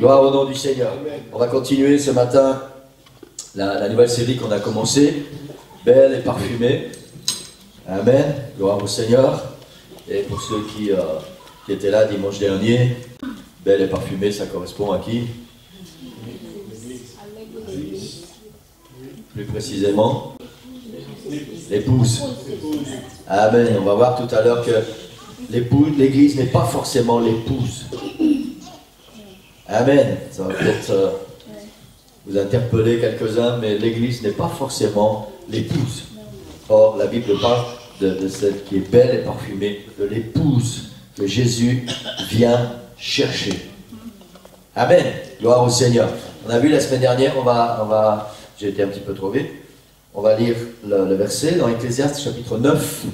Gloire au nom du Seigneur. On va continuer ce matin la nouvelle série qu'on a commencée, Belle et parfumée. Amen. Gloire au Seigneur. Et pour ceux qui étaient là dimanche dernier, Belle et parfumée, ça correspond à qui? Plus précisément, l'épouse. Amen. On va voir tout à l'heure que l'église n'est pas forcément l'épouse. Amen. Ça va peut-être vous interpeller quelques-uns, mais l'église n'est pas forcément l'épouse. Or, la Bible parle de celle qui est belle et parfumée, de l'épouse que Jésus vient chercher. Amen. Gloire au Seigneur. On a vu la semaine dernière, j'ai été un petit peu trop vite, on va lire le verset dans Ecclésiaste chapitre 9,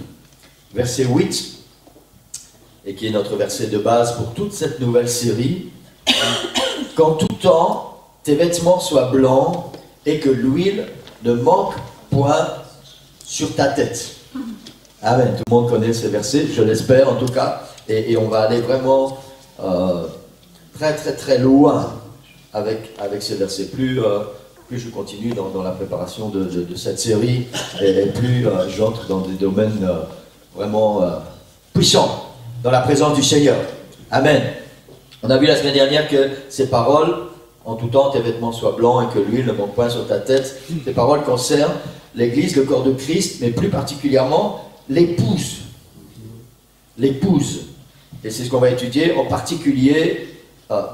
verset 8, et qui est notre verset de base pour toute cette nouvelle série. Qu'en tout temps, tes vêtements soient blancs et que l'huile ne manque point sur ta tête. Amen. Tout le monde connaît ces versets, je l'espère en tout cas. Et on va aller vraiment très loin avec ces versets. Plus je continue dans la préparation de cette série, et plus j'entre dans des domaines vraiment puissants, dans la présence du Seigneur. Amen. On a vu la semaine dernière que ces paroles, en tout temps tes vêtements soient blancs et que l'huile ne manque point sur ta tête, ces paroles concernent l'Église, le corps de Christ, mais plus particulièrement l'épouse. L'épouse. Et c'est ce qu'on va étudier en particulier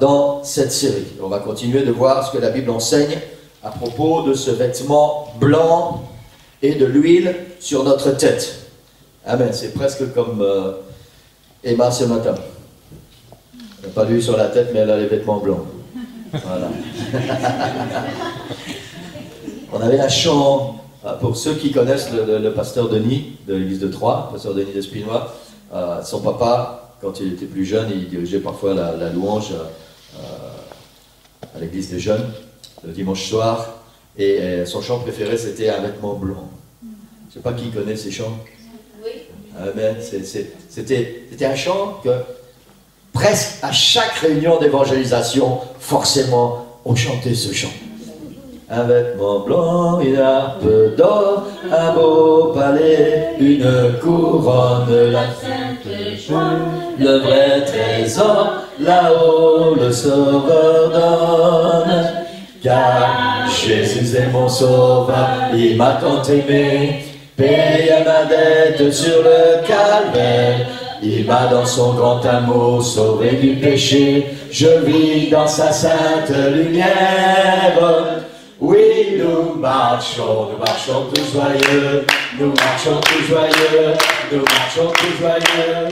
dans cette série. On va continuer de voir ce que la Bible enseigne à propos de ce vêtement blanc et de l'huile sur notre tête. Amen. C'est presque comme Emma ce matin. Elle n'a pas l'huile sur la tête, mais elle a les vêtements blancs. Voilà. On avait un chant, pour ceux qui connaissent le pasteur Denis de l'église de Troyes, pasteur Denis d'Espinois, son papa, quand il était plus jeune, il dirigeait parfois la louange à l'église des jeunes, le dimanche soir, et son chant préféré c'était un vêtement blanc. Je ne sais pas qui connaît ces chants. Oui. Amen. C'était un chant que presque à chaque réunion d'évangélisation, forcément, on chantait ce chant. Un vêtement blanc, une harpe d'or, un beau palais, une couronne, la sainte joie, le vrai trésor, là-haut le sauveur donne. Car Jésus est mon sauveur, il m'a tant aimé, paye ma dette sur le calvaire. Il m'a dans son grand amour sauvé du péché, je vis dans sa sainte lumière. Oui, nous marchons tous joyeux, nous marchons tous joyeux, nous marchons tous joyeux.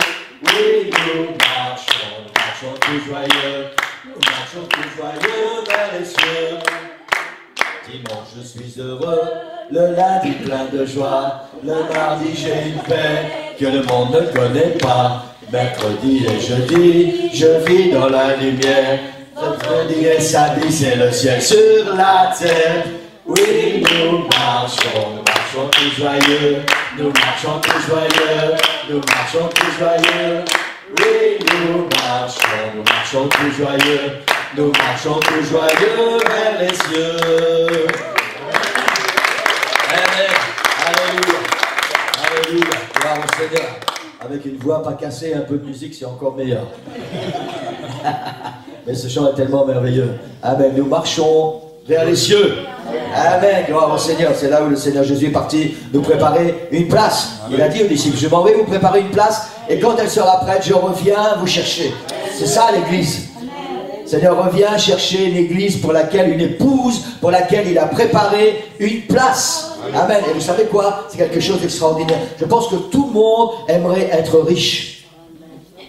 Oui, nous marchons tous joyeux, nous marchons tous joyeux vers les cieux. Dimanche je suis heureux, le lundi plein de joie, le mardi j'ai une paix que le monde ne connaît pas. Mercredi et jeudi, je vis dans la lumière. Vendredi et samedi, c'est le ciel sur la terre. Oui, nous marchons tous joyeux, nous marchons tous joyeux, nous marchons tous joyeux. Oui, nous marchons tous joyeux, nous marchons tous joyeux vers les cieux. Amen. Alléluia. Alléluia. Gloire au Seigneur. Avec une voix pas cassée, un peu de musique, c'est encore meilleur. Mais ce chant est tellement merveilleux. Amen. Nous marchons vers les cieux. Amen. Gloire au Seigneur. C'est là où le Seigneur Jésus est parti nous préparer une place. Il a dit aux disciples, je m'en vais vous préparer une place et quand elle sera prête, je reviens vous chercher. C'est ça l'église. Le Seigneur revient chercher une église pour laquelle, une épouse pour laquelle il a préparé une place. Amen. Et vous savez quoi? C'est quelque chose d'extraordinaire. Je pense que tout le monde aimerait être riche.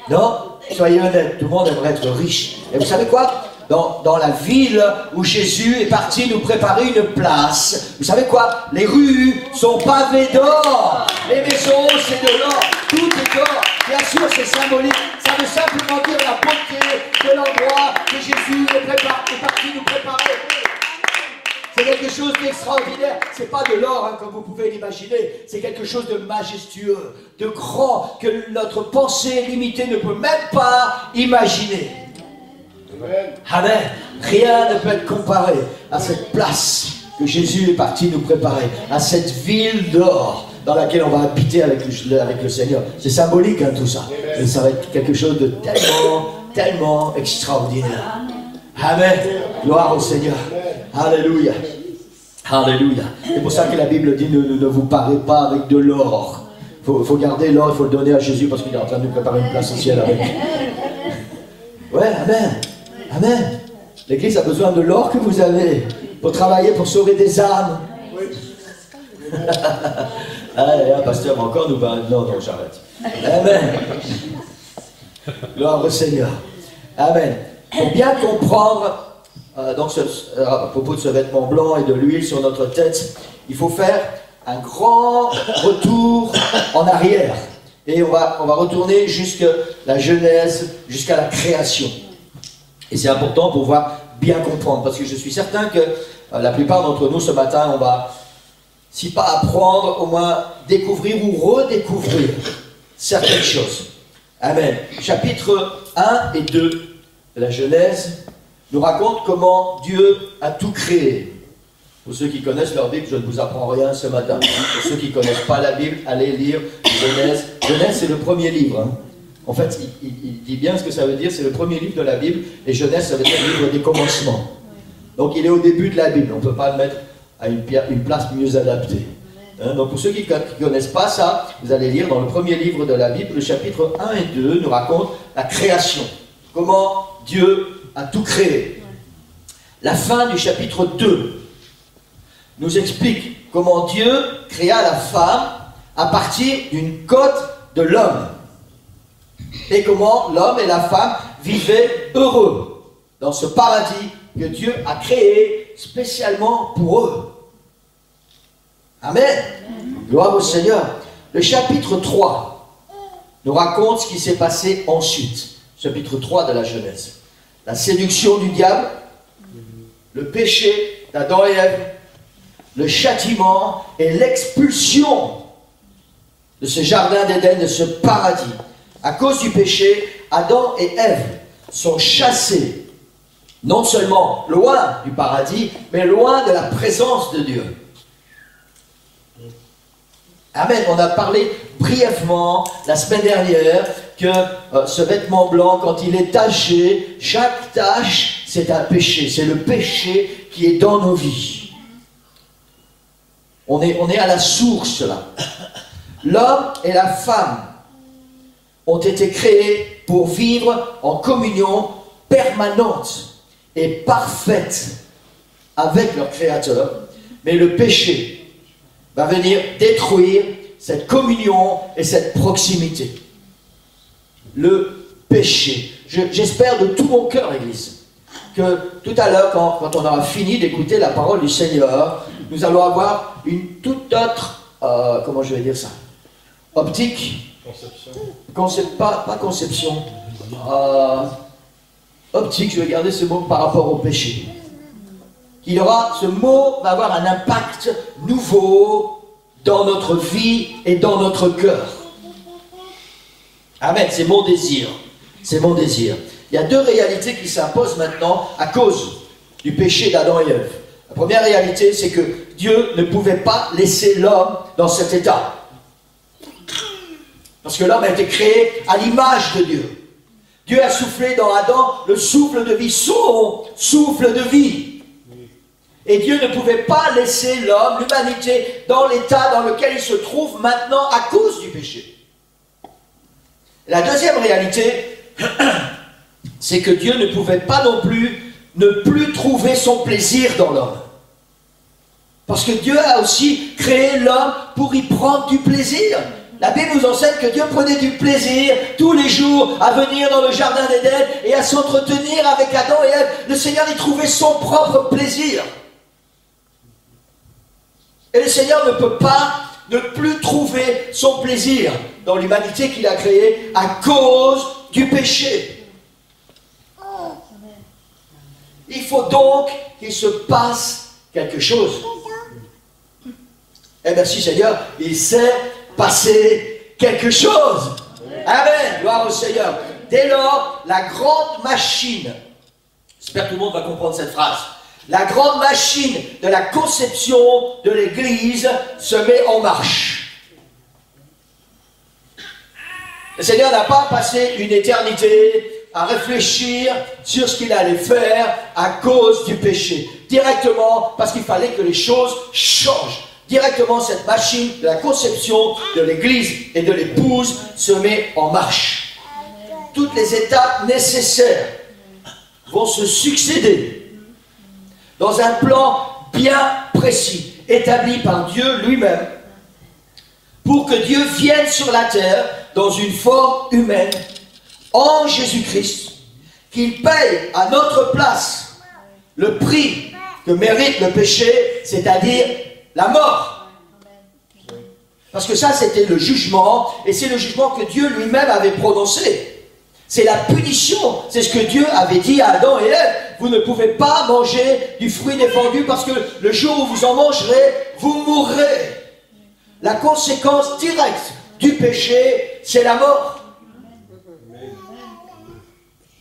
Non? Soyez honnêtes, tout le monde aimerait être riche. Et vous savez quoi? Dans la ville où Jésus est parti nous préparer une place, vous savez quoi? Les rues sont pavées d'or. Les maisons, c'est de l'or. Tout est d'or. Bien sûr, c'est symbolique. Ça veut simplement dire la beauté de l'endroit que Jésus est parti nous préparer. C'est quelque chose d'extraordinaire. C'est pas de l'or, hein, comme vous pouvez l'imaginer. C'est quelque chose de majestueux, de grand, que notre pensée limitée ne peut même pas imaginer. Amen. Rien ne peut être comparé à cette place que Jésus est parti nous préparer, à cette ville d'or dans laquelle on va habiter avec le Seigneur. C'est symbolique, hein, tout ça. Et ça va être quelque chose de tellement extraordinaire. Amen. Gloire au Seigneur. Alléluia. Alléluia. C'est pour ça que la Bible dit ne vous parez pas avec de l'or. Il faut garder l'or, il faut le donner à Jésus parce qu'il est en train de nous préparer une place au ciel avec. Ouais, amen. Amen. L'Église a besoin de l'or que vous avez pour travailler, pour sauver des âmes. Allez, pasteur, encore nous parler. Non, j'arrête. Amen. Gloire au Seigneur. Amen. Pour bien comprendre à propos de ce vêtement blanc et de l'huile sur notre tête, il faut faire un grand retour en arrière. Et on va retourner jusqu'à la Genèse, jusqu'à la création. Et c'est important pour pouvoir bien comprendre, parce que je suis certain que la plupart d'entre nous ce matin, on va, si pas apprendre, au moins découvrir ou redécouvrir certaines choses. Amen. Chapitre 1 et 2 de la Genèse nous racontent comment Dieu a tout créé. Pour ceux qui connaissent leur Bible, je ne vous apprends rien ce matin. Pour ceux qui ne connaissent pas la Bible, allez lire Genèse. Genèse, c'est le premier livre. Hein. En fait, il dit bien ce que ça veut dire. C'est le premier livre de la Bible. Et Genèse, ça veut dire le livre des commencements. Donc, il est au début de la Bible. On ne peut pas le mettre à une place mieux adaptée. Hein, donc, pour ceux qui ne connaissent pas ça, vous allez lire dans le premier livre de la Bible, le chapitre 1 et 2 nous racontent la création. Comment Dieu a tout créé. La fin du chapitre 2 nous explique comment Dieu créa la femme à partir d'une côte de l'homme. Et comment l'homme et la femme vivaient heureux dans ce paradis que Dieu a créé spécialement pour eux. Amen. Gloire au Seigneur. Le chapitre 3 nous raconte ce qui s'est passé ensuite. Chapitre 3 de la Genèse. La séduction du diable, le péché d'Adam et Ève, le châtiment et l'expulsion de ce jardin d'Éden, de ce paradis. À cause du péché, Adam et Ève sont chassés, non seulement loin du paradis, mais loin de la présence de Dieu. Amen. On a parlé brièvement la semaine dernière que ce vêtement blanc, quand il est taché, chaque tache, c'est un péché. C'est le péché qui est dans nos vies. On est à la source là. L'homme et la femme ont été créés pour vivre en communion permanente et parfaite avec leur Créateur. Mais le péché va venir détruire cette communion et cette proximité. Le péché. J'espère de tout mon cœur, Église, que tout à l'heure, quand on aura fini d'écouter la parole du Seigneur, nous allons avoir une toute autre, comment je vais dire ça, optique. Pas conception. Optique, je vais garder ce mot par rapport au péché. Ce mot va avoir un impact nouveau dans notre vie et dans notre cœur. Amen, c'est mon désir. C'est mon désir. Il y a deux réalités qui s'imposent maintenant à cause du péché d'Adam et Ève. La première réalité, c'est que Dieu ne pouvait pas laisser l'homme dans cet état. Parce que l'homme a été créé à l'image de Dieu. Dieu a soufflé dans Adam le souffle de vie, son souffle de vie. Et Dieu ne pouvait pas laisser l'homme, l'humanité, dans l'état dans lequel il se trouve maintenant à cause du péché. La deuxième réalité, c'est que Dieu ne pouvait pas non plus ne plus trouver son plaisir dans l'homme. Parce que Dieu a aussi créé l'homme pour y prendre du plaisir. La Bible nous enseigne que Dieu prenait du plaisir tous les jours à venir dans le jardin d'Éden et à s'entretenir avec Adam et Ève. Le Seigneur y trouvait son propre plaisir. Et le Seigneur ne peut pas ne plus trouver son plaisir dans l'humanité qu'il a créée à cause du péché. Il faut donc qu'il se passe quelque chose. Eh bien si Seigneur, il s'est passé quelque chose. Amen, gloire au Seigneur. Dès lors, la grande machine J'espère que tout le monde va comprendre cette phrase. La grande machine de la conception de l'Église se met en marche. Le Seigneur n'a pas passé une éternité à réfléchir sur ce qu'il allait faire à cause du péché. Directement, parce qu'il fallait que les choses changent. Directement, cette machine de la conception de l'Église et de l'épouse se met en marche. Toutes les étapes nécessaires vont se succéder dans un plan bien précis, établi par Dieu lui-même, pour que Dieu vienne sur la terre dans une forme humaine, en Jésus-Christ, qu'il paye à notre place le prix que mérite le péché, c'est-à-dire la mort. Parce que ça, c'était le jugement, et c'est le jugement que Dieu lui-même avait prononcé. C'est la punition, c'est ce que Dieu avait dit à Adam et Ève. Vous ne pouvez pas manger du fruit défendu parce que le jour où vous en mangerez, vous mourrez. La conséquence directe du péché, c'est la mort.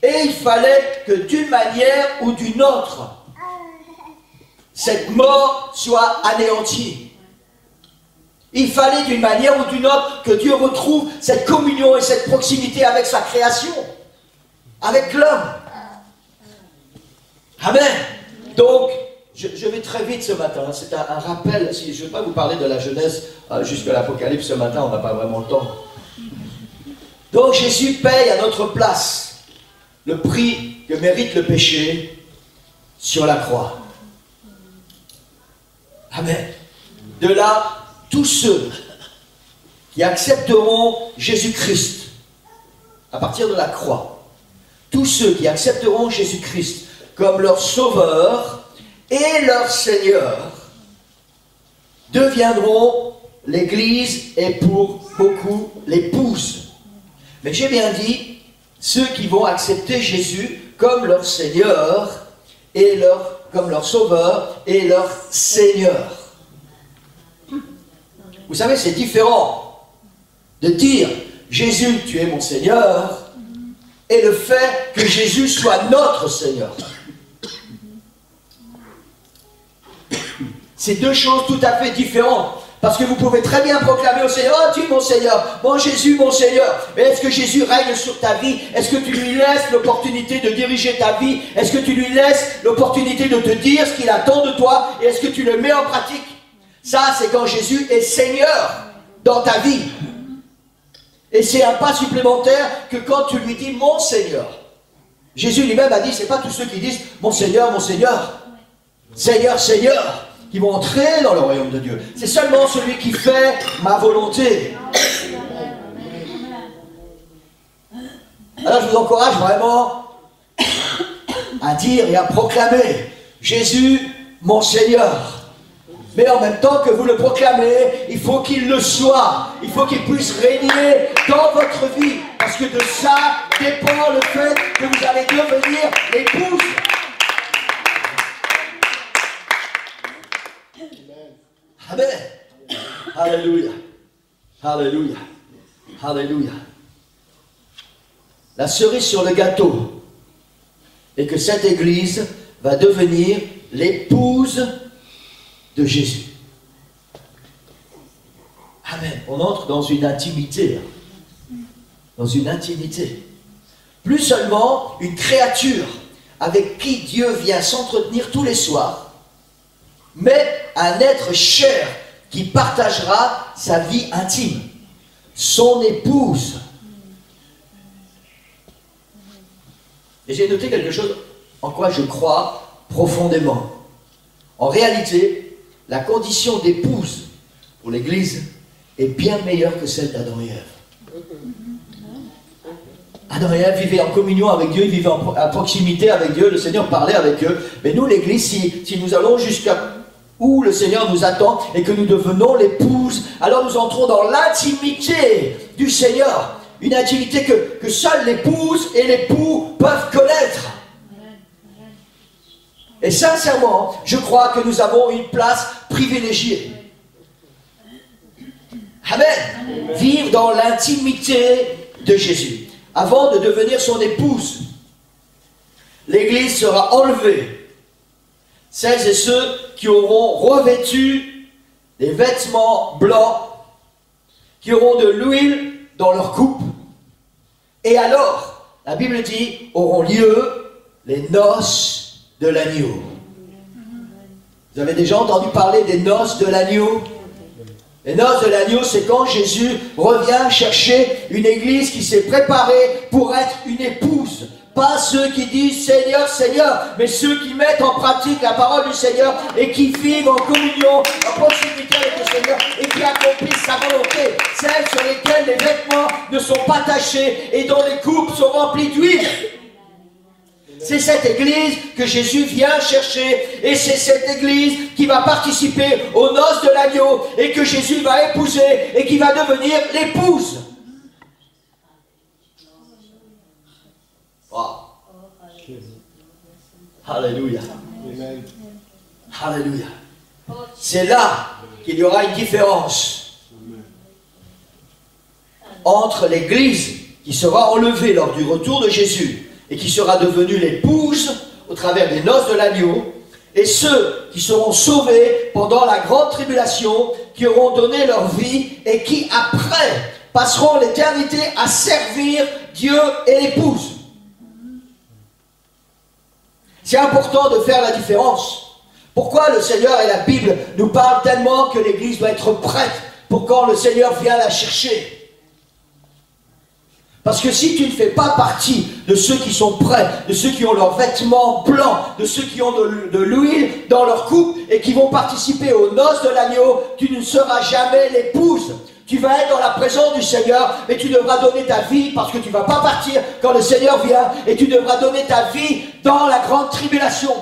Et il fallait que d'une manière ou d'une autre, cette mort soit anéantie. Il fallait d'une manière ou d'une autre que Dieu retrouve cette communion et cette proximité avec sa création, avec l'homme. Amen. Donc, je vais très vite ce matin. C'est un rappel. Je ne vais pas vous parler de la Genèse jusqu'à l'Apocalypse ce matin, on n'a pas vraiment le temps. Donc, Jésus paye à notre place le prix que mérite le péché sur la croix. Amen. De là, tous ceux qui accepteront Jésus-Christ à partir de la croix, tous ceux qui accepteront Jésus-Christ comme leur sauveur et leur Seigneur, deviendront l'Église et pour beaucoup l'épouse. Mais j'ai bien dit, ceux qui vont accepter Jésus comme leur Seigneur et comme leur Sauveur et leur Seigneur. Vous savez, c'est différent de dire Jésus, tu es mon Seigneur, et le fait que Jésus soit notre Seigneur. C'est deux choses tout à fait différentes. Parce que vous pouvez très bien proclamer au Seigneur, « Oh, tu es mon Seigneur, mon Jésus, mon Seigneur. » Mais est-ce que Jésus règne sur ta vie? Est-ce que tu lui laisses l'opportunité de diriger ta vie? Est-ce que tu lui laisses l'opportunité de te dire ce qu'il attend de toi? Et est-ce que tu le mets en pratique? Ça, c'est quand Jésus est Seigneur dans ta vie. Et c'est un pas supplémentaire que quand tu lui dis « Mon Seigneur ». Jésus lui-même a dit, c'est pas tous ceux qui disent « Mon Seigneur, Seigneur, Seigneur ». Qui vont entrer dans le royaume de Dieu. C'est seulement celui qui fait ma volonté. Alors je vous encourage vraiment à dire et à proclamer Jésus, mon Seigneur. Mais en même temps que vous le proclamez, il faut qu'il le soit. Il faut qu'il puisse régner dans votre vie. Parce que de ça dépend le fait que vous allez devenir l'épouse. Amen. Alléluia. Alléluia. Alléluia. La cerise sur le gâteau est que cette Église va devenir l'épouse de Jésus. Amen. On entre dans une intimité. Dans une intimité. Plus seulement une créature avec qui Dieu vient s'entretenir tous les soirs, mais un être cher qui partagera sa vie intime, son épouse. Et j'ai noté quelque chose en quoi je crois profondément. En réalité, la condition d'épouse pour l'Église est bien meilleure que celle d'Adam et Ève. Adam et Ève vivaient en communion avec Dieu, ils vivaient à proximité avec Dieu, le Seigneur parlait avec eux. Mais nous, l'Église, si nous allons jusqu'à où le Seigneur nous attend et que nous devenons l'épouse, alors nous entrons dans l'intimité du Seigneur. Une intimité que seule l'épouse et l'époux peuvent connaître. Et sincèrement, je crois que nous avons une place privilégiée. Amen. Vivre dans l'intimité de Jésus, avant de devenir son épouse. l'église sera enlevée. Celles et ceux qui auront revêtu des vêtements blancs, qui auront de l'huile dans leur coupe. Et alors, la Bible dit, auront lieu les noces de l'agneau. Vous avez déjà entendu parler des noces de l'agneau? Les noces de l'agneau, c'est quand Jésus revient chercher une église qui s'est préparée pour être une épouse. Pas ceux qui disent Seigneur, Seigneur, mais ceux qui mettent en pratique la parole du Seigneur et qui vivent en communion, en proximité avec le Seigneur et qui accomplissent sa volonté. Celles sur lesquelles les vêtements ne sont pas tachés et dont les coupes sont remplies d'huile. C'est cette église que Jésus vient chercher et c'est cette église qui va participer aux noces de l'agneau et que Jésus va épouser et qui va devenir l'épouse. Wow. Alléluia. Alléluia. C'est là qu'il y aura une différence entre l'église qui sera enlevée lors du retour de Jésus et qui sera devenue l'épouse au travers des noces de l'agneau, et ceux qui seront sauvés pendant la grande tribulation, qui auront donné leur vie et qui après passeront l'éternité à servir Dieu et l'épouse. C'est important de faire la différence. Pourquoi le Seigneur et la Bible nous parlent tellement que l'Église doit être prête pour quand le Seigneur vient la chercher? Parce que si tu ne fais pas partie de ceux qui sont prêts, de ceux qui ont leurs vêtements blancs, de ceux qui ont de l'huile dans leur coupe et qui vont participer aux noces de l'agneau, tu ne seras jamais l'épouse. Tu vas être dans la présence du Seigneur, mais tu devras donner ta vie parce que tu ne vas pas partir quand le Seigneur vient et tu devras donner ta vie dans la grande tribulation.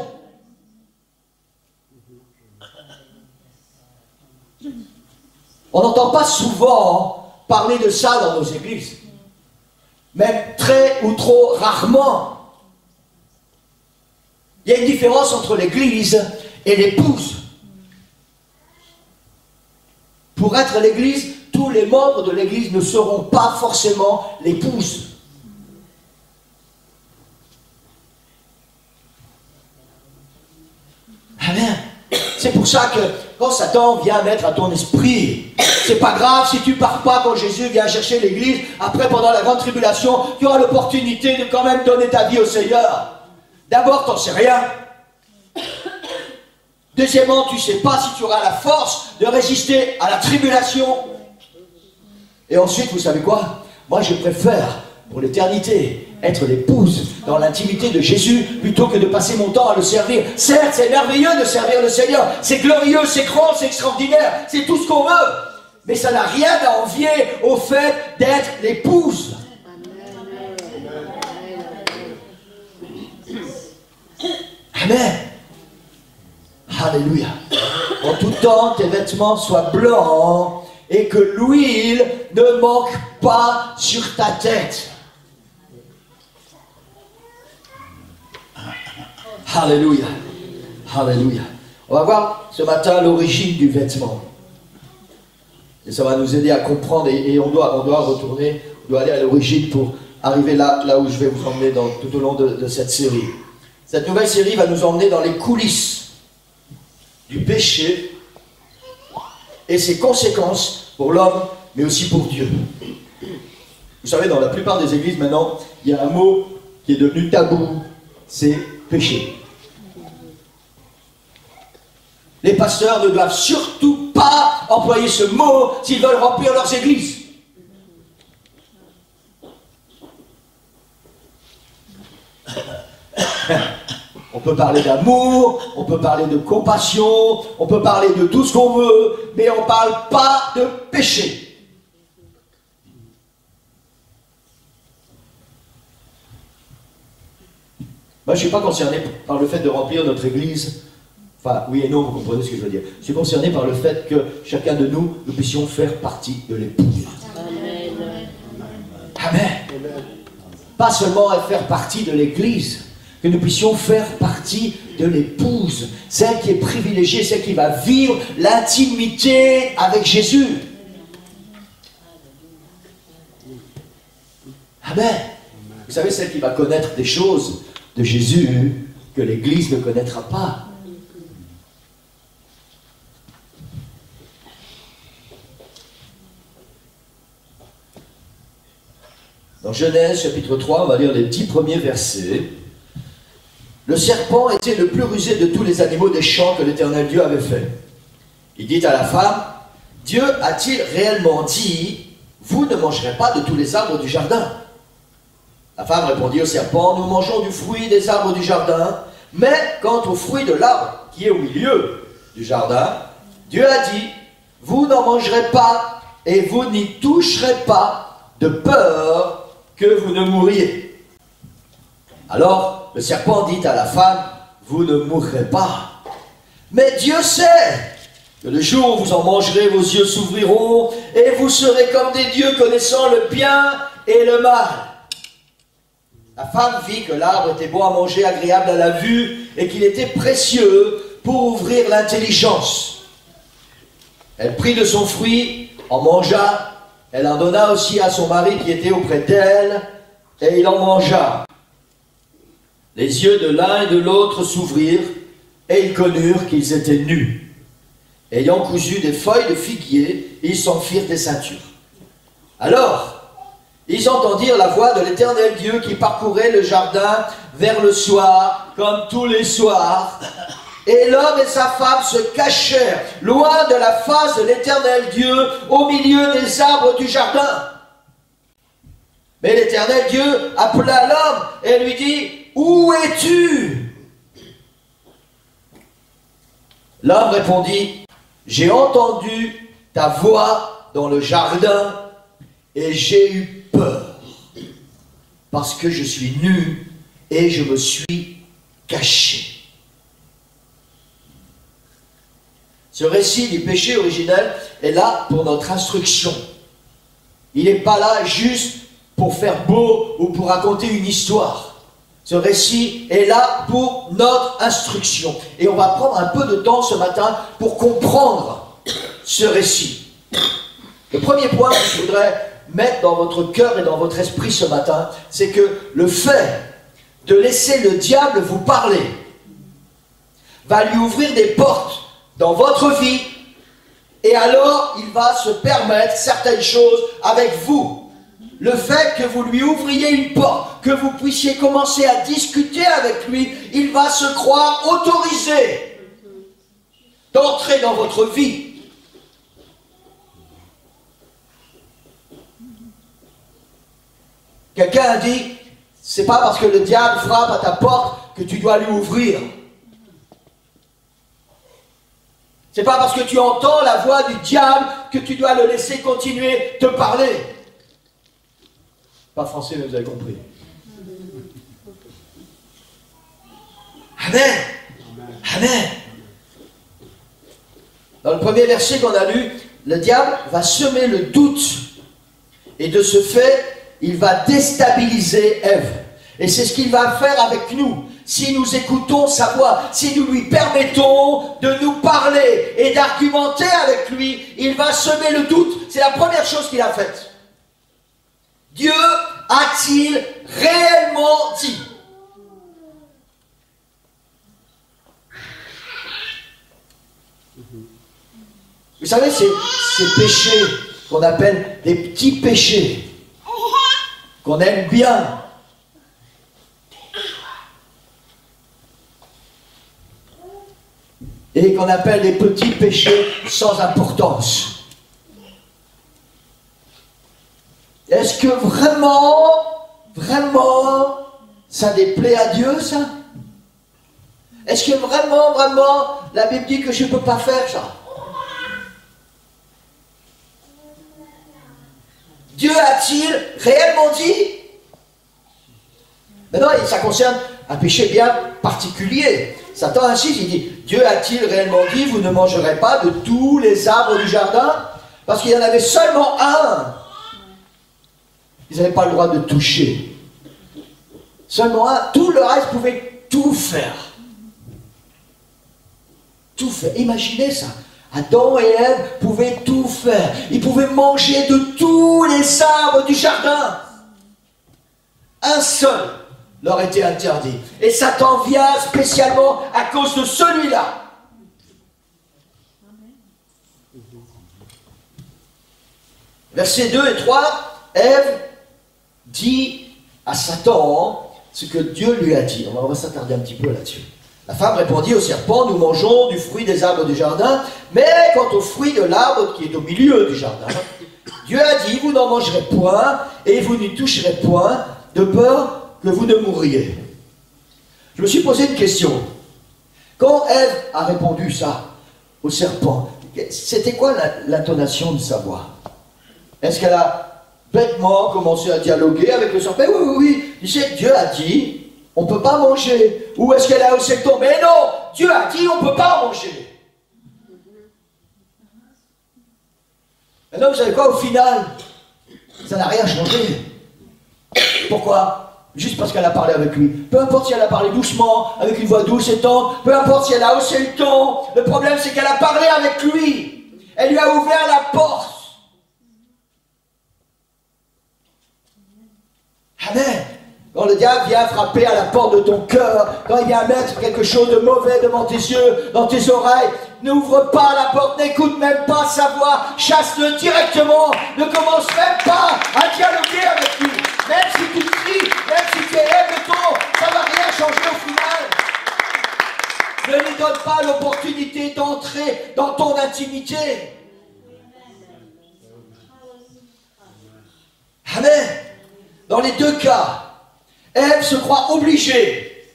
On n'entend pas souvent parler de ça dans nos églises. Même très ou trop rarement. Il y a une différence entre l'église et l'épouse. Pour être l'église, tous les membres de l'église ne seront pas forcément l'épouse. Amen. C'est pour ça que quand Satan vient mettre à ton esprit, c'est pas grave si tu pars pas quand Jésus vient chercher l'église, après pendant la grande tribulation, tu auras l'opportunité de quand même donner ta vie au Seigneur. D'abord, tu n'en sais rien. Deuxièmement, tu ne sais pas si tu auras la force de résister à la tribulation. Et ensuite, vous savez quoi? Moi, je préfère, pour l'éternité, être l'épouse dans l'intimité de Jésus plutôt que de passer mon temps à le servir. Certes, c'est merveilleux de servir le Seigneur. C'est glorieux, c'est grand, c'est extraordinaire. C'est tout ce qu'on veut. Mais ça n'a rien à envier au fait d'être l'épouse. Amen. Alléluia. En tout temps, tes vêtements soient blancs et que l'huile ne manque pas sur ta tête. Alléluia. Alléluia. On va voir ce matin l'origine du vêtement. Et ça va nous aider à comprendre et on doit retourner, on doit aller à l'origine pour arriver là où je vais vous emmener tout au long de cette série. Cette nouvelle série va nous emmener dans les coulisses du péché et ses conséquences pour l'homme, mais aussi pour Dieu. Vous savez, dans la plupart des églises maintenant, il y a un mot qui est devenu tabou, c'est péché. Les pasteurs ne doivent surtout pas employer ce mot s'ils veulent remplir leurs églises. On peut parler d'amour, on peut parler de compassion, on peut parler de tout ce qu'on veut, mais on ne parle pas de péché. Moi, je ne suis pas concerné par le fait de remplir notre église. Enfin, oui et non, vous comprenez ce que je veux dire. Je suis concerné par le fait que chacun de nous puissions faire partie de l'épouse. Amen. Amen. Pas seulement faire partie de l'église, que nous puissions faire partie de l'épouse, celle qui est privilégiée, celle qui va vivre l'intimité avec Jésus. Amen. Vous savez, celle qui va connaître des choses de Jésus que l'Église ne connaîtra pas. Dans Genèse chapitre 3, on va lire les 10 premiers versets. Le serpent était le plus rusé de tous les animaux des champs que l'Éternel Dieu avait fait. Il dit à la femme, Dieu a-t-il réellement dit, vous ne mangerez pas de tous les arbres du jardin? La femme répondit au serpent, nous mangeons du fruit des arbres du jardin, mais quant au fruit de l'arbre qui est au milieu du jardin, Dieu a dit, vous n'en mangerez pas et vous n'y toucherez pas, de peur que vous ne mouriez. Alors le serpent dit à la femme, vous ne mourrez pas. Mais Dieu sait que le jour où vous en mangerez, vos yeux s'ouvriront et vous serez comme des dieux connaissant le bien et le mal. La femme vit que l'arbre était bon à manger, agréable à la vue et qu'il était précieux pour ouvrir l'intelligence. Elle prit de son fruit, en mangea, elle en donna aussi à son mari qui était auprès d'elle et il en mangea. Les yeux de l'un et de l'autre s'ouvrirent et ils connurent qu'ils étaient nus. Ayant cousu des feuilles de figuier, ils s'en firent des ceintures. Alors, ils entendirent la voix de l'Éternel Dieu qui parcourait le jardin vers le soir, comme tous les soirs. Et l'homme et sa femme se cachèrent, loin de la face de l'Éternel Dieu, au milieu des arbres du jardin. Mais l'Éternel Dieu appela l'homme et lui dit, « Où es-tu » L'homme répondit, « J'ai entendu ta voix dans le jardin et j'ai eu peur, parce que je suis nu et je me suis caché. » Ce récit du péché originel est là pour notre instruction. Il n'est pas là juste pour faire beau ou pour raconter une histoire. Ce récit est là pour notre instruction. Et on va prendre un peu de temps ce matin pour comprendre ce récit. Le premier point que je voudrais mettre dans votre cœur et dans votre esprit ce matin, c'est que le fait de laisser le diable vous parler va lui ouvrir des portes dans votre vie, et alors il va se permettre certaines choses avec vous. Le fait que vous lui ouvriez une porte, que vous puissiez commencer à discuter avec lui, il va se croire autorisé d'entrer dans votre vie. Quelqu'un a dit, c'est pas parce que le diable frappe à ta porte que tu dois lui ouvrir. C'est pas parce que tu entends la voix du diable que tu dois le laisser continuer de parler. Pas français, mais vous avez compris. Amen. Amen. Dans le premier verset qu'on a lu, le diable va semer le doute. Et de ce fait, il va déstabiliser Ève. Et c'est ce qu'il va faire avec nous. Si nous écoutons sa voix, si nous lui permettons de nous parler et d'argumenter avec lui, il va semer le doute. C'est la première chose qu'il a faite. Dieu a-t-il réellement dit? Vous savez, ces péchés qu'on appelle des petits péchés, qu'on aime bien, et qu'on appelle des petits péchés sans importance. Est-ce que vraiment, ça déplaît à Dieu, ça? Est-ce que vraiment, la Bible dit que je ne peux pas faire ça? Dieu a-t-il réellement dit? Mais non, ça concerne un péché bien particulier. Satan insiste, il dit, Dieu a-t-il réellement dit, vous ne mangerez pas de tous les arbres du jardin? Parce qu'il y en avait seulement un. Ils n'avaient pas le droit de toucher. Seulement un. Tout le reste pouvait tout faire. Tout faire. Imaginez ça. Adam et Ève pouvaient tout faire. Ils pouvaient manger de tous les arbres du jardin. Un seul leur était interdit. Et Satan vient spécialement à cause de celui-là. Versets 2 et 3, Ève dit à Satan ce que Dieu lui a dit. On va s'attarder un petit peu là-dessus. La femme répondit au serpent, nous mangeons du fruit des arbres du jardin, mais quant au fruit de l'arbre qui est au milieu du jardin, Dieu a dit, vous n'en mangerez point, et vous n'y toucherez point, de peur que vous ne mourriez. Je me suis posé une question. Quand Ève a répondu ça au serpent, c'était quoi l'intonation de sa voix? Est-ce qu'elle a bêtement commencé à dialoguer avec le serpent? Oui. Tu sais, Dieu a dit, on ne peut pas manger. Ou est-ce qu'elle a haussé le ton? Mais non, Dieu a dit, on ne peut pas manger. Maintenant, vous savez quoi, au final, ça n'a rien changé. Pourquoi? Juste parce qu'elle a parlé avec lui. Peu importe si elle a parlé doucement, avec une voix douce et tendre, peu importe si elle a haussé le ton, le problème c'est qu'elle a parlé avec lui. Elle lui a ouvert la porte. Amen. Quand le diable vient frapper à la porte de ton cœur, quand il vient mettre quelque chose de mauvais devant tes yeux, dans tes oreilles, n'ouvre pas la porte, n'écoute même pas sa voix, chasse-le directement, ne commence même pas à dialoguer avec lui. Même si tu cries, même si tu élèves le ton, ça ne va rien changer au final. Ne lui donne pas l'opportunité d'entrer dans ton intimité. Amen. Dans les deux cas, Ève se croit obligée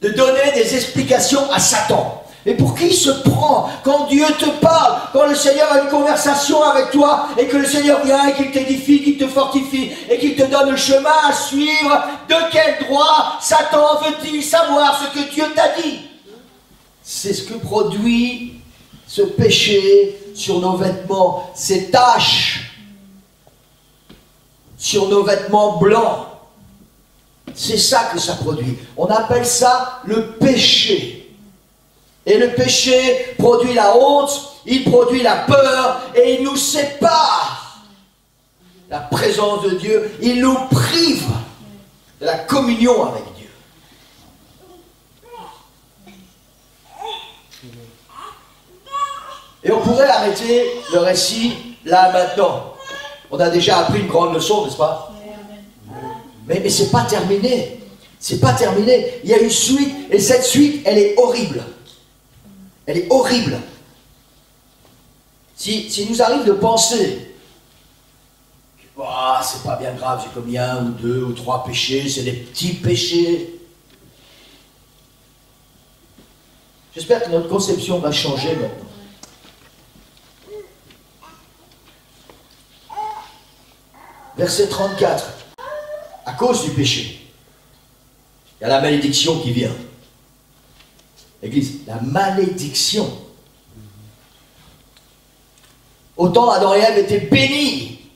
de donner des explications à Satan. Mais pour qui se prend quand Dieu te parle, quand le Seigneur a une conversation avec toi et que le Seigneur vient et qu'il t'édifie, qu'il te fortifie et qu'il te donne le chemin à suivre? De quel droit Satan veut-il savoir ce que Dieu t'a dit? C'est ce que produit ce péché sur nos vêtements, ces taches sur nos vêtements blancs. C'est ça que ça produit. On appelle ça le péché. Et le péché produit la honte, il produit la peur et il nous sépare de la présence de Dieu. Il nous prive de la communion avec Dieu. Et on pourrait arrêter le récit là maintenant. On a déjà appris une grande leçon, n'est-ce pas? Mais c'est pas terminé. C'est pas terminé. Il y a une suite, et cette suite, elle est horrible. Elle est horrible. Si nous arrive de penser, oh, c'est pas bien grave, j'ai commis 1 ou 2 ou 3 péchés, c'est des petits péchés. J'espère que notre conception va changer maintenant. Verset 34. À cause du péché, il y a la malédiction qui vient. Église, la malédiction. Autant Adam et Ève étaient bénis,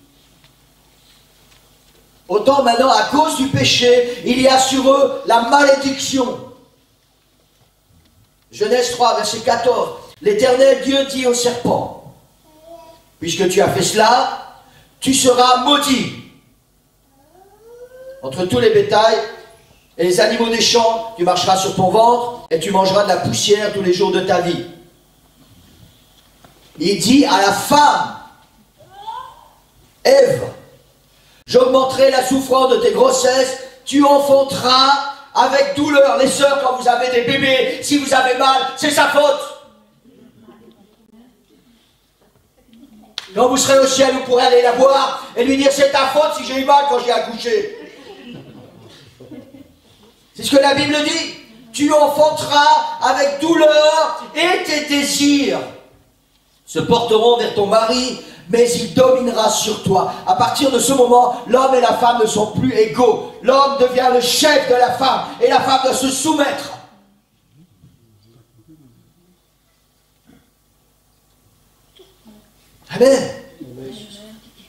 autant maintenant, à cause du péché, il y a sur eux la malédiction. Genèse 3, verset 14. L'Éternel Dieu dit au serpent, puisque tu as fait cela, tu seras maudit entre tous les bétails et les animaux des champs, tu marcheras sur ton ventre et tu mangeras de la poussière tous les jours de ta vie. Il dit à la femme, Ève, j'augmenterai la souffrance de tes grossesses, tu enfanteras avec douleur. Les sœurs, quand vous avez des bébés, si vous avez mal, c'est sa faute. Quand vous serez au ciel, vous pourrez aller la voir et lui dire, c'est ta faute si j'ai eu mal quand j'ai accouché. C'est ce que la Bible dit. Tu enfanteras avec douleur et tes désirs se porteront vers ton mari, mais il dominera sur toi. À partir de ce moment, l'homme et la femme ne sont plus égaux. L'homme devient le chef de la femme et la femme doit se soumettre. Amen.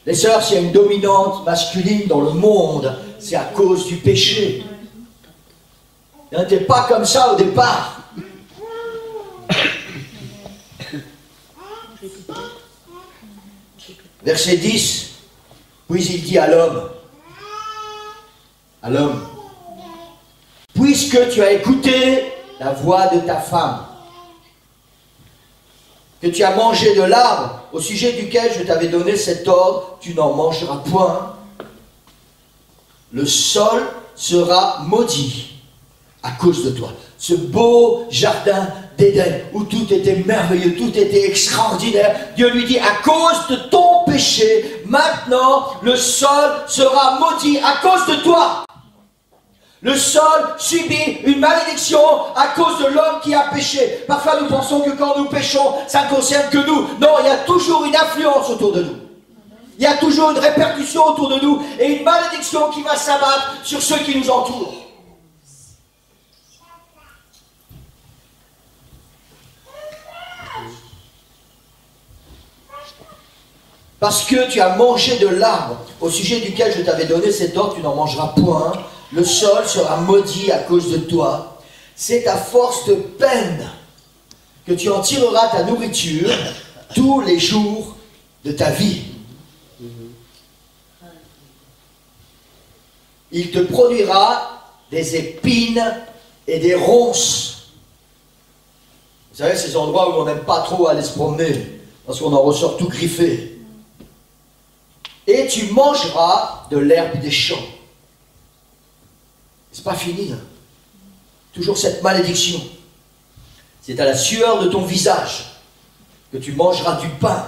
Les sœurs, s'il y a une dominante masculine dans le monde, c'est à cause du péché. Il n'était pas comme ça au départ. Verset 10, puis il dit à l'homme, puisque tu as écouté la voix de ta femme, que tu as mangé de l'arbre au sujet duquel je t'avais donné cet ordre, tu n'en mangeras point. Le sol sera maudit à cause de toi. Ce beau jardin d'Éden où tout était merveilleux, tout était extraordinaire. Dieu lui dit, à cause de ton péché, maintenant le sol sera maudit à cause de toi. Le sol subit une malédiction à cause de l'homme qui a péché. Parfois nous pensons que quand nous péchons, ça ne concerne que nous. Non, il y a toujours une influence autour de nous. Il y a toujours une répercussion autour de nous et une malédiction qui va s'abattre sur ceux qui nous entourent. Parce que tu as mangé de l'arbre au sujet duquel je t'avais donné cet ordre, tu n'en mangeras point. Le sol sera maudit à cause de toi. C'est à force de peine que tu en tireras ta nourriture tous les jours de ta vie. Il te produira des épines et des ronces. Vous savez, ces endroits où on n'aime pas trop aller se promener, parce qu'on en ressort tout griffé. Et tu mangeras de l'herbe des champs. C'est pas fini, hein. Toujours cette malédiction. C'est à la sueur de ton visage que tu mangeras du pain,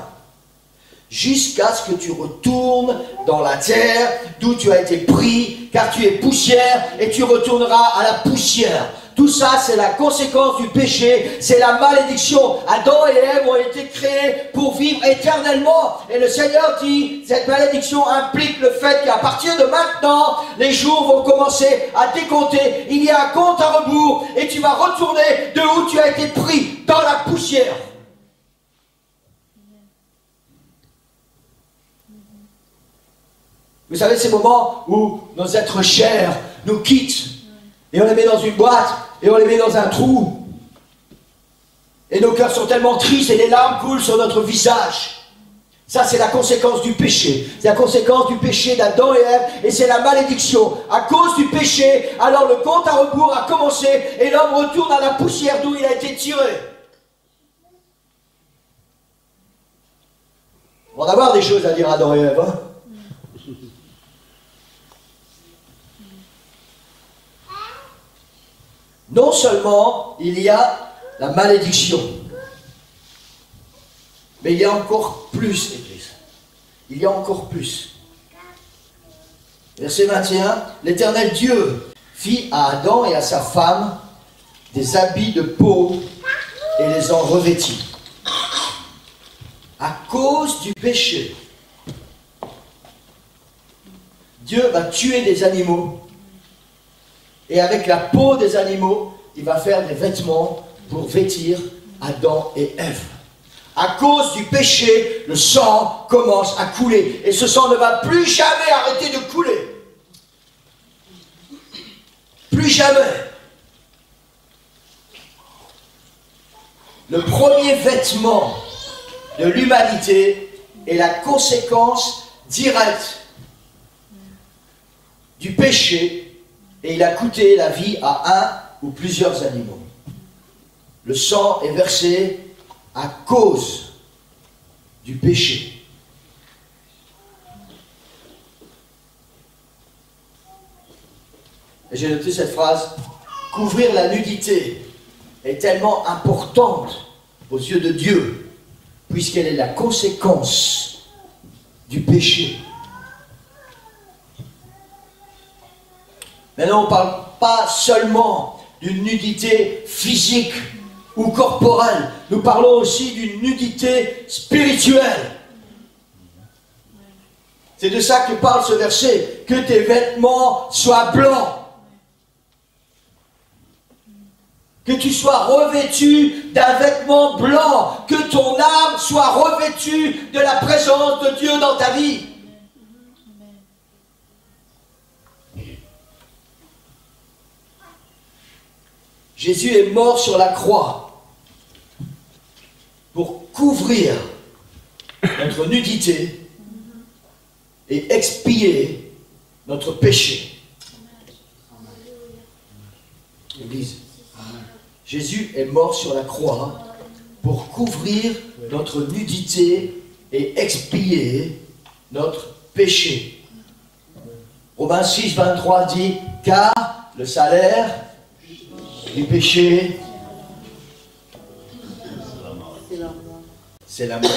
jusqu'à ce que tu retournes dans la terre d'où tu as été pris, car tu es poussière et tu retourneras à la poussière. Tout ça, c'est la conséquence du péché, c'est la malédiction. Adam et Ève ont été créés pour vivre éternellement. Et le Seigneur dit, cette malédiction implique le fait qu'à partir de maintenant, les jours vont commencer à décompter. Il y a un compte à rebours et tu vas retourner de où tu as été pris, dans la poussière. Vous savez, ces moments où nos êtres chers nous quittent et on les met dans une boîte et on les met dans un trou et nos cœurs sont tellement tristes et les larmes coulent sur notre visage. Ça, c'est la conséquence du péché. C'est la conséquence du péché d'Adam et Ève et c'est la malédiction. À cause du péché, alors le compte à rebours a commencé et l'homme retourne à la poussière d'où il a été tiré. On va avoir des choses à dire à Adam et Ève, hein? Non seulement il y a la malédiction, mais il y a encore plus, Église. Il y a encore plus. Verset 21, l'Éternel Dieu fit à Adam et à sa femme des habits de peau et les en revêtit. À cause du péché, Dieu va tuer des animaux. Et avec la peau des animaux, il va faire des vêtements pour vêtir Adam et Ève. À cause du péché, le sang commence à couler. Et ce sang ne va plus jamais arrêter de couler. Plus jamais. Le premier vêtement de l'humanité est la conséquence directe du péché. Et il a coûté la vie à un ou plusieurs animaux. Le sang est versé à cause du péché. Et j'ai noté cette phrase, couvrir la nudité est tellement importante aux yeux de Dieu, puisqu'elle est la conséquence du péché. Maintenant, on ne parle pas seulement d'une nudité physique ou corporelle. Nous parlons aussi d'une nudité spirituelle. C'est de ça que parle ce verset. Que tes vêtements soient blancs. Que tu sois revêtu d'un vêtement blanc. Que ton âme soit revêtue de la présence de Dieu dans ta vie. Jésus est mort sur la croix pour couvrir notre nudité et expier notre péché. Église. Jésus est mort sur la croix pour couvrir notre nudité et expier notre péché. Romains 6, 23 dit, car le salaire du péché, c'est la mort.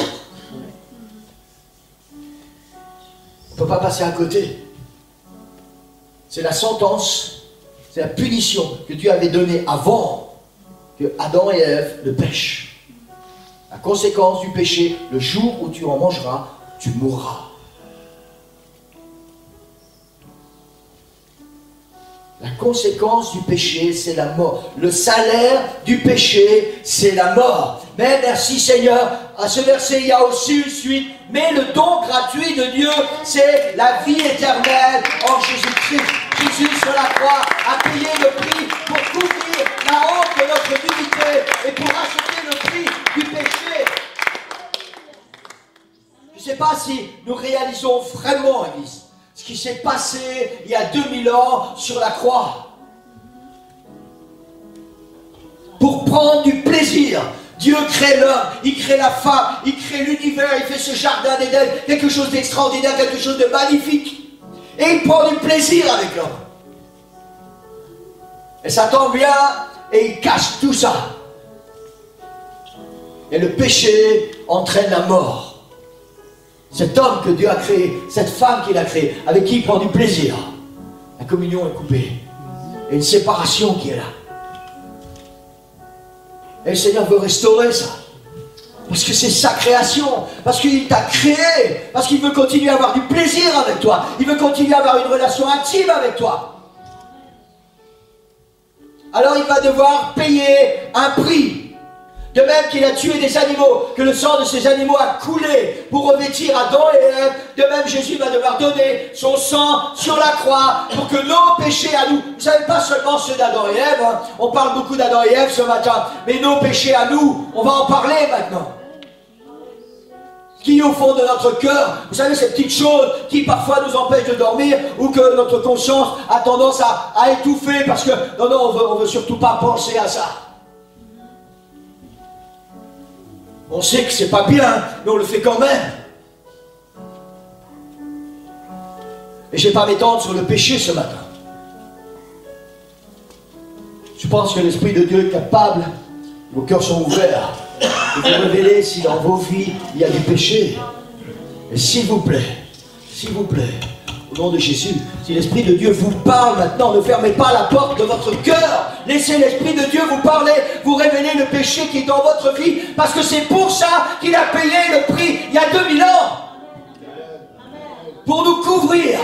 On ne peut pas passer à côté. C'est la sentence, c'est la punition que Dieu avait donnée avant que Adam et Ève ne pêchent. La conséquence du péché, le jour où tu en mangeras, tu mourras. La conséquence du péché, c'est la mort. Le salaire du péché, c'est la mort. Mais merci Seigneur, à ce verset, il y a aussi une suite. Mais le don gratuit de Dieu, c'est la vie éternelle en Jésus-Christ. Jésus sur la croix a payé le prix pour couvrir la honte de notre nudité et pour acheter le prix du péché. Je ne sais pas si nous réalisons vraiment, Église, ce qui s'est passé il y a 2000 ans sur la croix. Pour prendre du plaisir. Dieu crée l'homme, il crée la femme, il crée l'univers, il fait ce jardin d'Éden, quelque chose d'extraordinaire, quelque chose de magnifique. Et il prend du plaisir avec l'homme. Et Satan vient et il cache tout ça. Et le péché entraîne la mort. Cet homme que Dieu a créé, cette femme qu'il a créée, avec qui il prend du plaisir, la communion est coupée. Et une séparation qui est là. Et le Seigneur veut restaurer ça. Parce que c'est sa création. Parce qu'il t'a créé. Parce qu'il veut continuer à avoir du plaisir avec toi. Il veut continuer à avoir une relation intime avec toi. Alors il va devoir payer un prix. De même qu'il a tué des animaux, que le sang de ces animaux a coulé pour revêtir Adam et Ève, de même Jésus va devoir donner son sang sur la croix pour que nos péchés à nous, vous savez, pas seulement ceux d'Adam et Ève, hein, on parle beaucoup d'Adam et Ève ce matin, mais nos péchés à nous, on va en parler maintenant. Qui est au fond de notre cœur, vous savez, ces petites choses qui parfois nous empêchent de dormir ou que notre conscience a tendance à étouffer parce que, non, on veut surtout pas penser à ça. On sait que c'est pas bien, mais on le fait quand même. Et je ne vais pas m'étendre sur le péché ce matin. Je pense que l'Esprit de Dieu est capable, vos cœurs sont ouverts, de vous révéler si dans vos vies il y a du péché. Et s'il vous plaît, au nom de Jésus, si l'Esprit de Dieu vous parle maintenant, ne fermez pas la porte de votre cœur. Laissez l'Esprit de Dieu vous parler, vous révéler le péché qui est dans votre vie, parce que c'est pour ça qu'il a payé le prix il y a 2000 ans. Pour nous couvrir,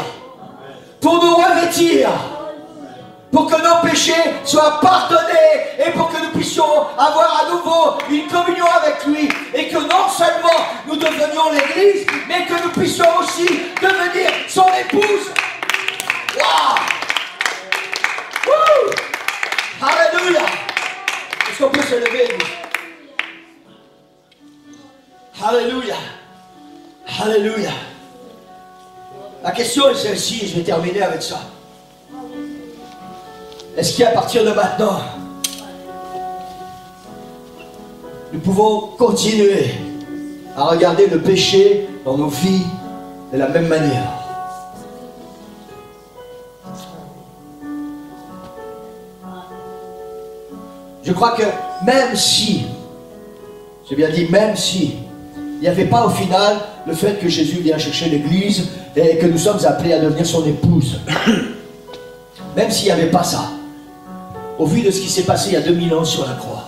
pour nous revêtir, pour que nos péchés soient pardonnés et pour que nous puissions avoir à nouveau une communion avec lui et que non seulement nous devenions l'Église, mais que nous puissions aussi devenir son épouse. Wow! Woo! Alléluia! Est-ce qu'on peut se lever? Alléluia! Alléluia! La question est celle-ci, et je vais terminer avec ça. Est-ce qu'à partir de maintenant, nous pouvons continuer à regarder le péché dans nos vies de la même manière? Je crois que même si, j'ai bien dit même si, il n'y avait pas au final le fait que Jésus vient chercher l'Église et que nous sommes appelés à devenir son épouse. Même s'il n'y avait pas ça, au vu de ce qui s'est passé il y a 2000 ans sur la croix,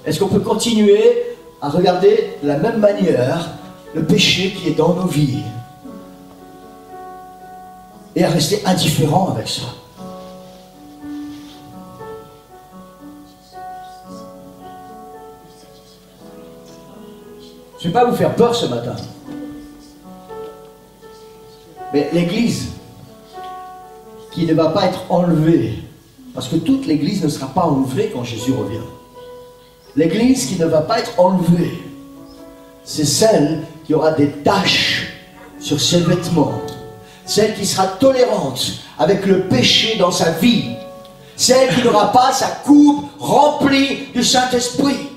est-ce qu'on peut continuer à regarder de la même manière le péché qui est dans nos vies et à rester indifférent avec ça? Je ne vais pas vous faire peur ce matin, mais l'Église qui ne va pas être enlevée, parce que toute l'Église ne sera pas enlevée quand Jésus revient. L'Église qui ne va pas être enlevée, c'est celle qui aura des taches sur ses vêtements, celle qui sera tolérante avec le péché dans sa vie, celle qui n'aura pas sa coupe remplie du Saint-Esprit.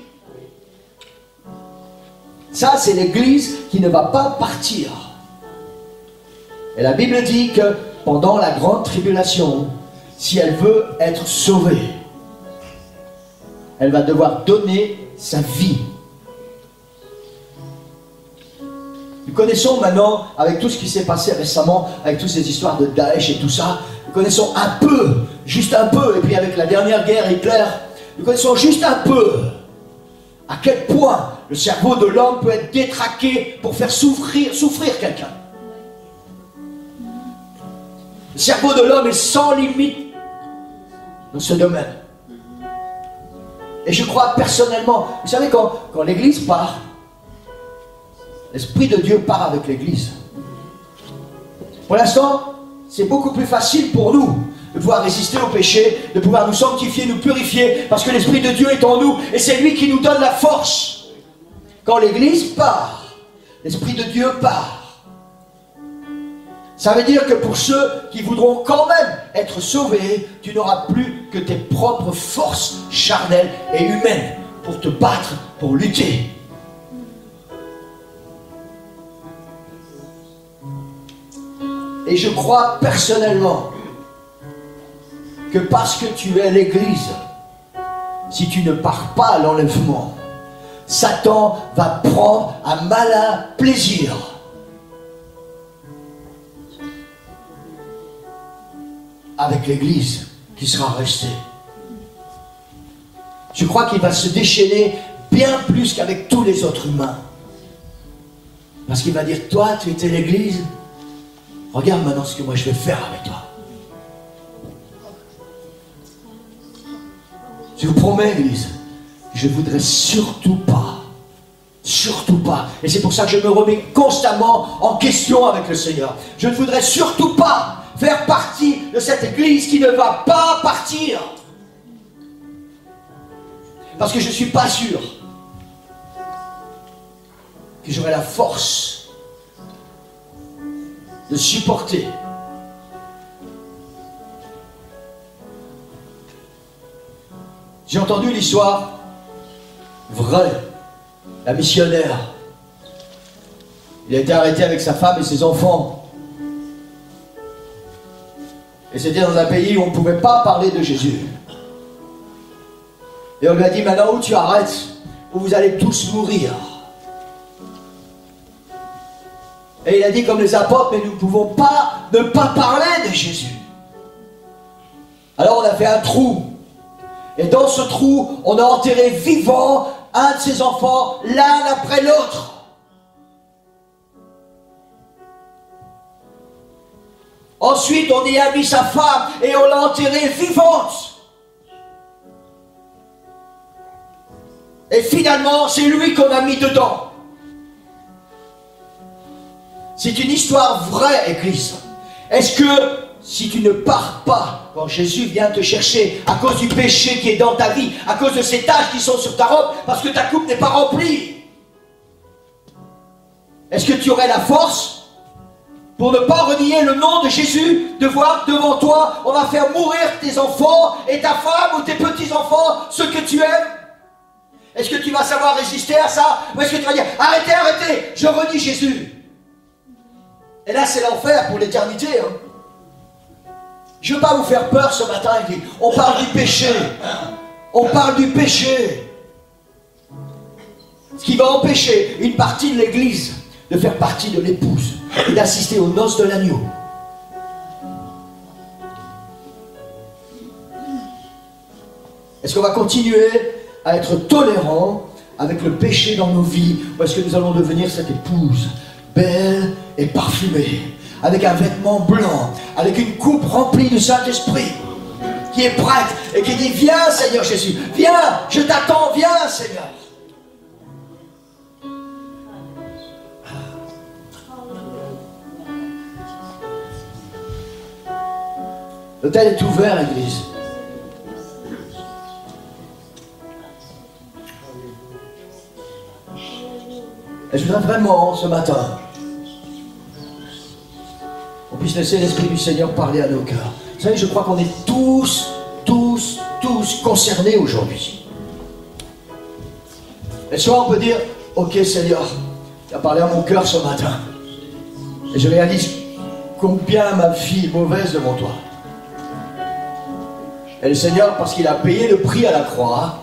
Ça, c'est l'Église qui ne va pas partir. Et la Bible dit que pendant la grande tribulation, si elle veut être sauvée, elle va devoir donner sa vie. Nous connaissons maintenant, avec tout ce qui s'est passé récemment, avec toutes ces histoires de Daesh et tout ça, nous connaissons un peu, juste un peu, et puis avec la dernière guerre Hitler, nous connaissons juste un peu à quel point le cerveau de l'homme peut être détraqué pour faire souffrir quelqu'un. Le cerveau de l'homme est sans limite dans ce domaine. Et je crois personnellement, vous savez, quand l'Église part, l'Esprit de Dieu part avec l'Église. Pour l'instant, c'est beaucoup plus facile pour nous de pouvoir résister au péché, de pouvoir nous sanctifier, nous purifier, parce que l'Esprit de Dieu est en nous, et c'est lui qui nous donne la force. Quand l'Église part, l'Esprit de Dieu part. Ça veut dire que pour ceux qui voudront quand même être sauvés, tu n'auras plus que tes propres forces charnelles et humaines pour te battre, pour lutter. Et je crois personnellement que parce que tu es l'Église, si tu ne pars pas à l'enlèvement, Satan va prendre un malin plaisir avec l'Église qui sera restée. Je crois qu'il va se déchaîner bien plus qu'avec tous les autres humains. Parce qu'il va dire, toi, tu étais l'Église, regarde maintenant ce que moi je vais faire avec toi. Je vous promets, Église, je ne voudrais surtout pas, et c'est pour ça que je me remets constamment en question avec le Seigneur, je ne voudrais surtout pas faire partie de cette Église qui ne va pas partir. Parce que je ne suis pas sûr que j'aurai la force de supporter J'ai entendu l'histoire vraie d'un missionnaire. Il a été arrêté avec sa femme et ses enfants. Et c'était dans un pays où on ne pouvait pas parler de Jésus. Et on lui a dit, maintenant où tu arrêtes, où vous allez tous mourir. Et il a dit comme les apôtres, mais nous ne pouvons pas ne pas parler de Jésus. Alors on a fait un trou. Et dans ce trou, on a enterré vivant un de ses enfants, l'un après l'autre. Ensuite, on y a mis sa femme et on l'a enterrée vivante. Et finalement, c'est lui qu'on a mis dedans. C'est une histoire vraie, Église. Est-ce que si tu ne pars pas quand Jésus vient te chercher à cause du péché qui est dans ta vie, à cause de ces taches qui sont sur ta robe, parce que ta coupe n'est pas remplie, est-ce que tu aurais la force pour ne pas renier le nom de Jésus, de voir devant toi, on va faire mourir tes enfants et ta femme ou tes petits-enfants, ceux que tu aimes? Est-ce que tu vas savoir résister à ça? Ou est-ce que tu vas dire, arrêtez, arrêtez, je renie Jésus? Et là, c'est l'enfer pour l'éternité. Hein. Je ne veux pas vous faire peur ce matin. On parle du péché. On parle du péché. Ce qui va empêcher une partie de l'Église de faire partie de l'épouse et d'assister aux noces de l'agneau. Est-ce qu'on va continuer à être tolérant avec le péché dans nos vies, ou est-ce que nous allons devenir cette épouse belle et parfumée, avec un vêtement blanc, avec une coupe remplie du Saint-Esprit, qui est prête et qui dit, viens Seigneur Jésus, viens, je t'attends, viens Seigneur. L'autel est ouvert, Église. Et je voudrais vraiment, ce matin, on puisse puisse laisser l'Esprit du Seigneur parler à nos cœurs. Vous savez, je crois qu'on est tous concernés aujourd'hui. Et soit on peut dire, ok Seigneur, tu as parlé à mon cœur ce matin. Et je réalise combien ma vie est mauvaise devant toi. Et le Seigneur, parce qu'il a payé le prix à la croix,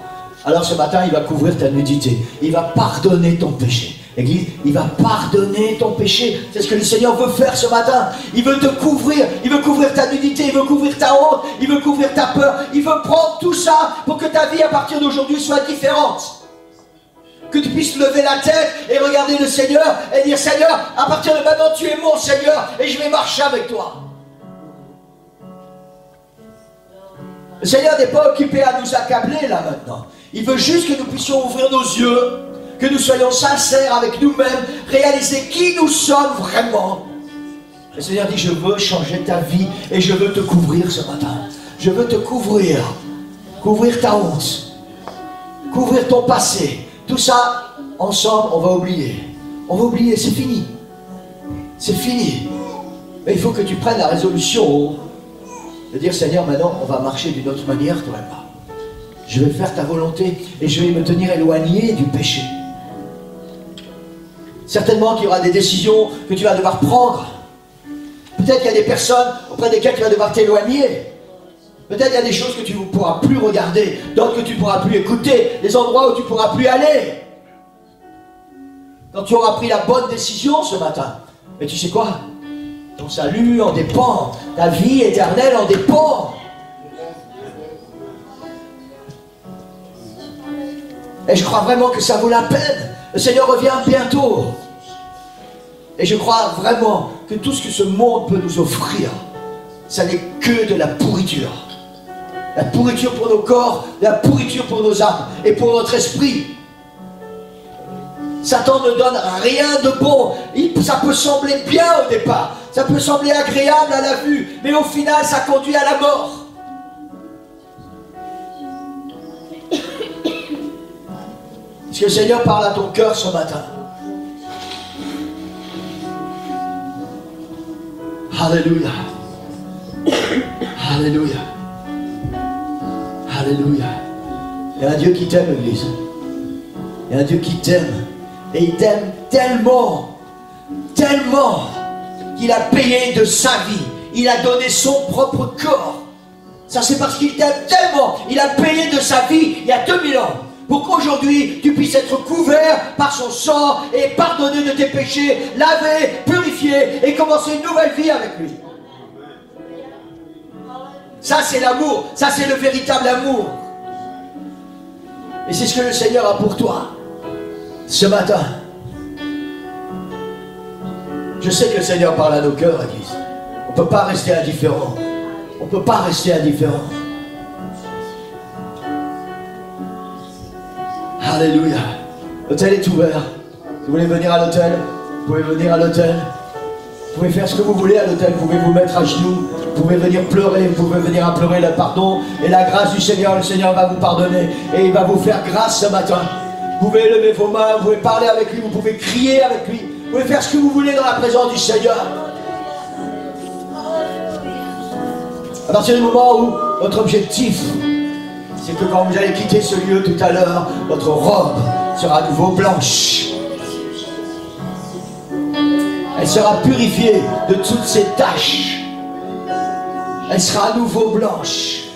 alors ce matin, il va couvrir ta nudité. Il va pardonner ton péché. Église, il va pardonner ton péché. C'est ce que le Seigneur veut faire ce matin. Il veut te couvrir. Il veut couvrir ta nudité. Il veut couvrir ta honte. Il veut couvrir ta peur. Il veut prendre tout ça pour que ta vie à partir d'aujourd'hui soit différente. Que tu puisses lever la tête et regarder le Seigneur et dire, Seigneur, à partir de maintenant, tu es mon Seigneur et je vais marcher avec toi. Le Seigneur n'est pas occupé à nous accabler là maintenant. Il veut juste que nous puissions ouvrir nos yeux, que nous soyons sincères avec nous-mêmes, réaliser qui nous sommes vraiment. Le Seigneur dit, je veux changer ta vie et je veux te couvrir ce matin. Je veux te couvrir. Couvrir ta honte. Couvrir ton passé. Tout ça, ensemble, on va oublier. On va oublier, c'est fini. C'est fini. Mais il faut que tu prennes la résolution de dire, Seigneur, maintenant, on va marcher d'une autre manière, toi et moi. Je vais faire ta volonté et je vais me tenir éloigné du péché. Certainement qu'il y aura des décisions que tu vas devoir prendre. Peut-être qu'il y a des personnes auprès desquelles tu vas devoir t'éloigner. Peut-être qu'il y a des choses que tu ne pourras plus regarder, d'autres que tu ne pourras plus écouter, des endroits où tu ne pourras plus aller. Quand tu auras pris la bonne décision ce matin, mais tu sais quoi? Ton salut en dépend, ta vie éternelle en dépend. Et je crois vraiment que ça vaut la peine. Le Seigneur revient bientôt. Et je crois vraiment que tout ce que ce monde peut nous offrir, ça n'est que de la pourriture. La pourriture pour nos corps, la pourriture pour nos âmes et pour notre esprit. Satan ne donne rien de bon. Ça peut sembler bien au départ. Ça peut sembler agréable à la vue. Mais au final, ça conduit à la mort. Est-ce que le Seigneur parle à ton cœur ce matin? Alléluia. Alléluia. Alléluia. Il y a un Dieu qui t'aime, Église. Il y a un Dieu qui t'aime. Et il t'aime tellement, tellement, qu'il a payé de sa vie. Il a donné son propre corps. Ça, c'est parce qu'il t'aime tellement. Il a payé de sa vie il y a 2000 ans. Pour qu'aujourd'hui, tu puisses être couvert par son sang et pardonné de tes péchés, lavé, purifié et commencer une nouvelle vie avec lui. Ça, c'est l'amour. Ça, c'est le véritable amour. Et c'est ce que le Seigneur a pour toi ce matin. Je sais que le Seigneur parle à nos cœurs, Église. On ne peut pas rester indifférent. On ne peut pas rester indifférent. Alléluia. L'hôtel est ouvert. Si vous voulez venir à l'hôtel, vous pouvez venir à l'hôtel. Vous pouvez faire ce que vous voulez à l'hôtel. Vous pouvez vous mettre à genoux. Vous pouvez venir pleurer. Vous pouvez venir implorer le pardon et la grâce du Seigneur. Le Seigneur va vous pardonner et il va vous faire grâce ce matin. Vous pouvez lever vos mains. Vous pouvez parler avec lui. Vous pouvez crier avec lui. Vous pouvez faire ce que vous voulez dans la présence du Seigneur. À partir du moment où votre objectif, c'est que quand vous allez quitter ce lieu tout à l'heure, votre robe sera à nouveau blanche. Elle sera purifiée de toutes ses taches. Elle sera à nouveau blanche.